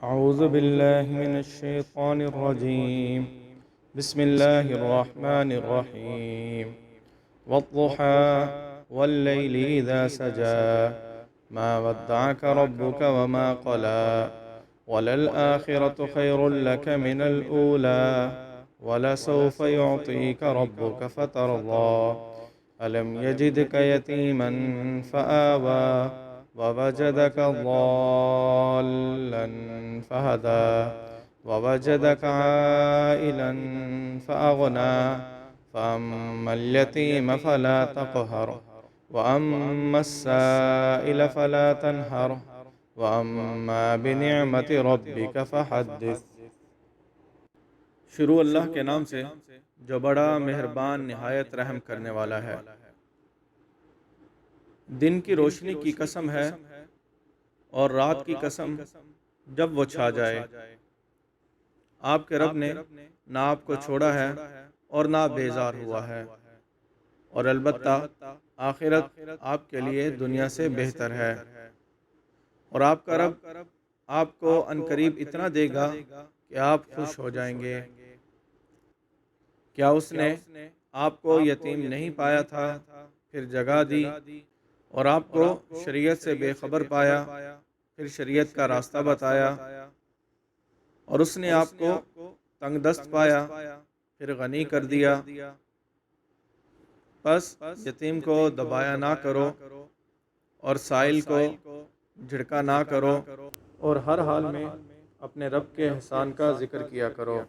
अऊज़ु बिल्लाहि मिनश्शैतानिर्रजीम। बिस्मिल्लाहिर्रहमानिर्रहीम। वद्दुहा वल्लैलि इज़ा सजा मा वद्दअक रब्बुक वमा क़ला वलल आखिरतु खैरुल लक मिनल ऊला वलसौफ युअतीक रब्बुक फतरदा अलम यजिदक यतीमन फ़आवा ववजदक ضाल्लन फ़हदा ववजदक आइलन फ़अग़ना फ़अम्मल यतीम फ़ला तक़हर वअम्मा अस्साइल फ़ला तनहर वअम्मा बिनिअमति रब्बिक फ़हद्दिस। शुरू अल्लाह के नाम से जो बड़ा मेहरबान निहायत रहम करने वाला है। दिन की रोशनी की कसम है और रात की कसम जब वो छा जाए। आपके रब ने ना आपको छोड़ा है और ना बेजार हुआ है, और अलबत्ता आखिरत आपके लिए दुनिया से बेहतर है। और आपका रब आपको अनकरीब इतना देगा कि आप खुश हो जाएंगे। क्या उसने आपको यतीम नहीं पाया था, फिर जगह दी, और आपको शरीयत से बेखबर पाया, फिर शरीयत का रास्ता बताया, और उसने आपको तंगदस्त पाया, फिर गनी कर दिया। बस यतीम को दबाया ना करो और साइल को झिड़का ना करो, और हर हाल में अपने रब के एहसान का जिक्र किया करो।